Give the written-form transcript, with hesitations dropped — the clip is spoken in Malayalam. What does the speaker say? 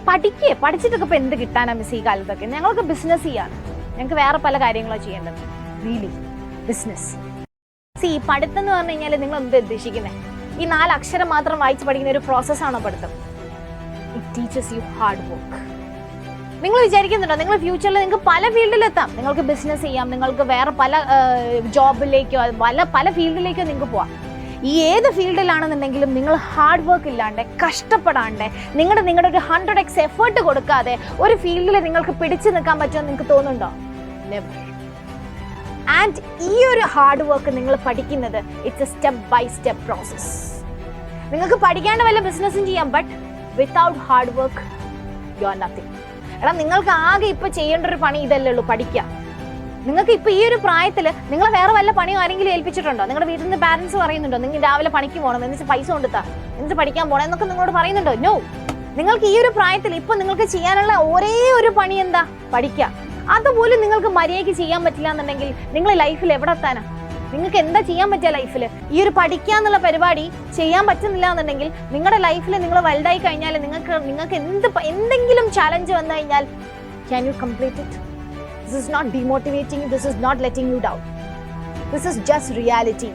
പഠിച്ചിട്ടൊക്കെ ഇപ്പൊ എന്ത് കിട്ടാനാ മിസ് ഈ കാലത്തൊക്കെ? ഞങ്ങൾക്ക് ബിസിനസ് ചെയ്യാണ്, ഞങ്ങൾക്ക് വേറെ പല കാര്യങ്ങളോ ചെയ്യേണ്ടത്. Really business. പഠിത്തം എന്ന് പറഞ്ഞു കഴിഞ്ഞാൽ നിങ്ങൾ എന്ത് ഉദ്ദേശിക്കുന്നത്? ഈ 4 അക്ഷരം മാത്രം വായിച്ച് പഠിക്കുന്ന ഒരു പ്രോസസ്സാണോ പഠിത്തം? It teaches U hard work. നിങ്ങൾ വിചാരിക്കുന്നുണ്ടോ നിങ്ങൾ ഫ്യൂച്ചറിൽ നിങ്ങൾക്ക് പല ഫീൽഡിലെത്താം? നിങ്ങൾക്ക് ബിസിനസ് ചെയ്യാം, നിങ്ങൾക്ക് വേറെ പല ജോബിലേക്കോ പല ഫീൽഡിലേക്കോ നിങ്ങൾക്ക് പോവാം. ഈ ഏത് ഫീൽഡിലാണെന്നുണ്ടെങ്കിലും നിങ്ങൾ ഹാർഡ് വർക്ക് ഇല്ലാണ്ട്, കഷ്ടപ്പെടാണ്ട്, നിങ്ങളുടെ ഒരു 100x എഫേർട്ട് കൊടുക്കാതെ ഒരു ഫീൽഡിൽ നിങ്ങൾക്ക് പിടിച്ചു നിൽക്കാൻ പറ്റുമെന്ന് നിങ്ങൾക്ക് തോന്നുന്നുണ്ടോ? നെവർ. ആൻഡ് ഈ ഒരു ഹാർഡ് വർക്ക് നിങ്ങൾ പഠിക്കുന്നത് it's a step by step process. നിങ്ങൾക്ക് പഠിക്കാണ്ട് വല്ല ബിസിനസ്സും ചെയ്യാം, but without hard work you are nothing. എടാ, നിങ്ങൾക്ക് ആകെ ഇപ്പൊ ചെയ്യേണ്ട ഒരു പണി ഇതല്ലേ ഉള്ളൂ, പഠിക്കുക. നിങ്ങൾക്ക് ഇപ്പൊ ഈ ഒരു പ്രായത്തിൽ നിങ്ങൾ വേറെ വല്ല പണിയോ ആരെങ്കിലും ഏൽപ്പിച്ചിട്ടുണ്ടോ? നിങ്ങളുടെ വീട്ടിൽ നിന്ന് പാരന്റ്സ് പറയുന്നുണ്ടോ നിങ്ങൾ രാവിലെ പണിക്ക് പോകണം, എന്നിട്ട് പൈസ കൊണ്ടുത്താ, എന്നിട്ട് പഠിക്കാൻ പോകണം എന്നൊക്കെ നിങ്ങളോട് പറയുന്നുണ്ടോ? നോ. നിങ്ങൾക്ക് ഈ ഒരു പ്രായത്തിൽ ഇപ്പൊ നിങ്ങൾക്ക് ചെയ്യാനുള്ള ഒരേ ഒരു പണി എന്താ? പഠിക്കുക. അതുപോലും നിങ്ങൾക്ക് മര്യാദയ്ക്ക് ചെയ്യാൻ പറ്റില്ല എന്നുണ്ടെങ്കിൽ നിങ്ങൾ ലൈഫിൽ എവിടെ എത്താനാ? നിങ്ങൾക്ക് എന്താ ചെയ്യാൻ പറ്റുക ലൈഫിൽ? ഈ ഒരു പഠിക്കുക എന്നുള്ള പരിപാടി ചെയ്യാൻ പറ്റുന്നില്ല എന്നുണ്ടെങ്കിൽ നിങ്ങളുടെ ലൈഫിൽ നിങ്ങൾ വലുതായി കഴിഞ്ഞാൽ നിങ്ങൾക്ക് എന്തെങ്കിലും ചാലഞ്ച് വന്നു കഴിഞ്ഞാൽ can you complete it? This is not demotivating, this is not letting you down. This is just reality.